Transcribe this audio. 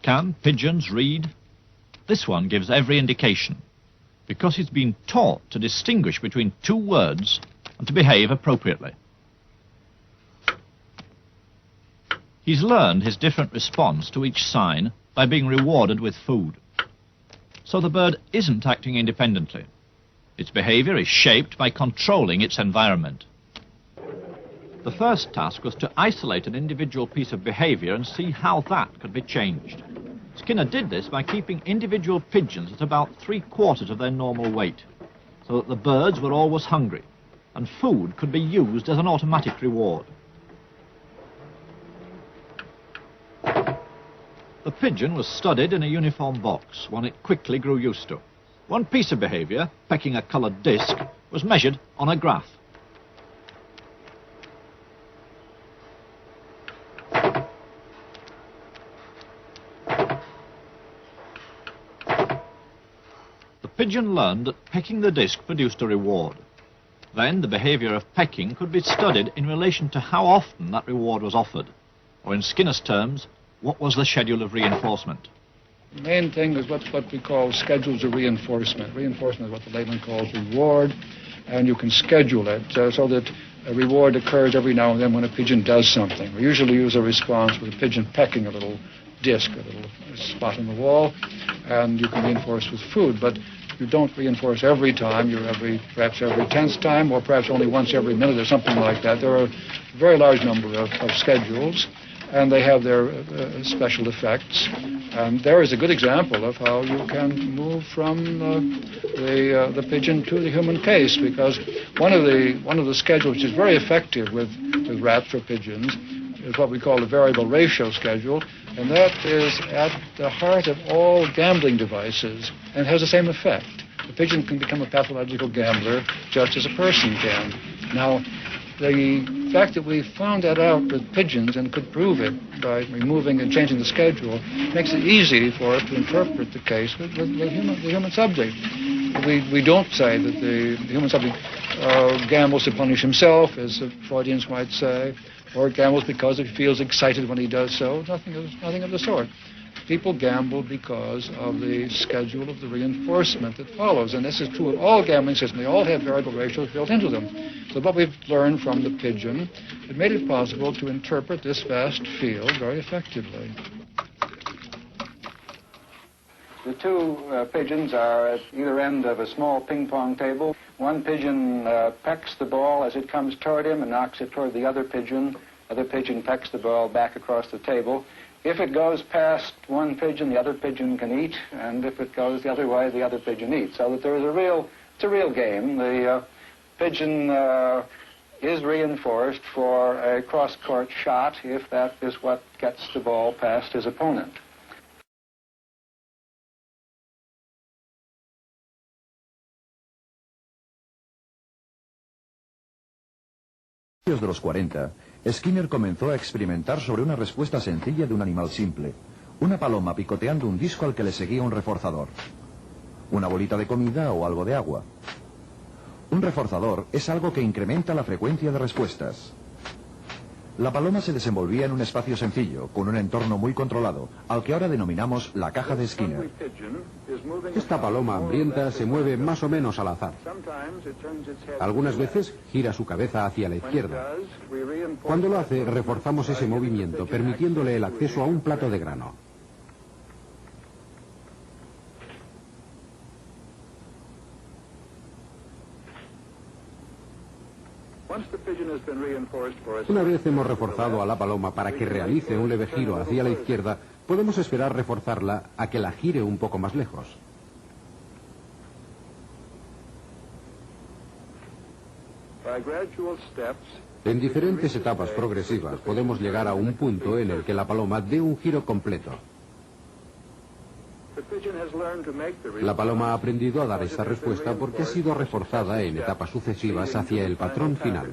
Can pigeons read? This one gives every indication, because he's been taught to distinguish between two words and to behave appropriately. He's learned his different response to each sign by being rewarded with food. So the bird isn't acting independently. Its behavior is shaped by controlling its environment. The first task was to isolate an individual piece of behavior and see how that could be changed. Skinner did this by keeping individual pigeons at about 3/4 of their normal weight, so that the birds were always hungry, and food could be used as an automatic reward. The pigeon was studied in a uniform box, one it quickly grew used to. One piece of behavior, pecking a coloured disc, was measured on a graph. The pigeon learned that pecking the disc produced a reward. Then the behavior of pecking could be studied in relation to how often that reward was offered, or in Skinner's terms, what was the schedule of reinforcement. The main thing is what we call schedules of reinforcement. Reinforcement is what the layman calls reward, and you can schedule it so that a reward occurs every now and then when a pigeon does something. We usually use a response with a pigeon pecking a little disc, a little spot on the wall, and you can reinforce with food, but you don't reinforce every time. Perhaps every 10th time, or perhaps only once every minute or something like that. There are a very large number of schedules, and they have their special effects. And there is a good example of how you can move from the pigeon to the human case, because one of the schedules which is very effective with rats or pigeons is what we call the variable ratio schedule, and that is at the heart of all gambling devices, and has the same effect. The pigeon can become a pathological gambler just as a person can. Now, the fact that we found that out with pigeons and could prove it by removing and changing the schedule makes it easy for us to interpret the case with the human subject. We don't say that the human subject gambles to punish himself, as the Freudians might say, or gambles because he feels excited when he does so. Nothing of the sort. People gamble because of the schedule of the reinforcement that follows, and this is true of all gambling systems. They all have variable ratios built into them. So what we've learned from the pigeon, it made it possible to interpret this vast field very effectively. The two pigeons are at either end of a small ping-pong table. One pigeon pecks the ball as it comes toward him and knocks it toward the other pigeon. Other pigeon pecks the ball back across the table. If it goes past one pigeon, the other pigeon can eat, and if it goes the other way, the other pigeon eats. So that there is it's a real game. The pigeon is reinforced for a cross-court shot if that is what gets the ball past his opponent. De los 40, Skinner comenzó a experimentar sobre una respuesta sencilla de un animal simple, una paloma picoteando un disco al que le seguía un reforzador, una bolita de comida o algo de agua. Un reforzador es algo que incrementa la frecuencia de respuestas. La paloma se desenvolvía en un espacio sencillo, con un entorno muy controlado, al que ahora denominamos la caja de Skinner. Esta paloma hambrienta se mueve más o menos al azar. Algunas veces gira su cabeza hacia la izquierda. Cuando lo hace, reforzamos ese movimiento, permitiéndole el acceso a un plato de grano. Una vez hemos reforzado a la paloma para que realice un leve giro hacia la izquierda, podemos esperar reforzarla a que la gire un poco más lejos. En diferentes etapas progresivas podemos llegar a un punto en el que la paloma dé un giro completo. La paloma ha aprendido a dar esta respuesta porque ha sido reforzada en etapas sucesivas hacia el patrón final.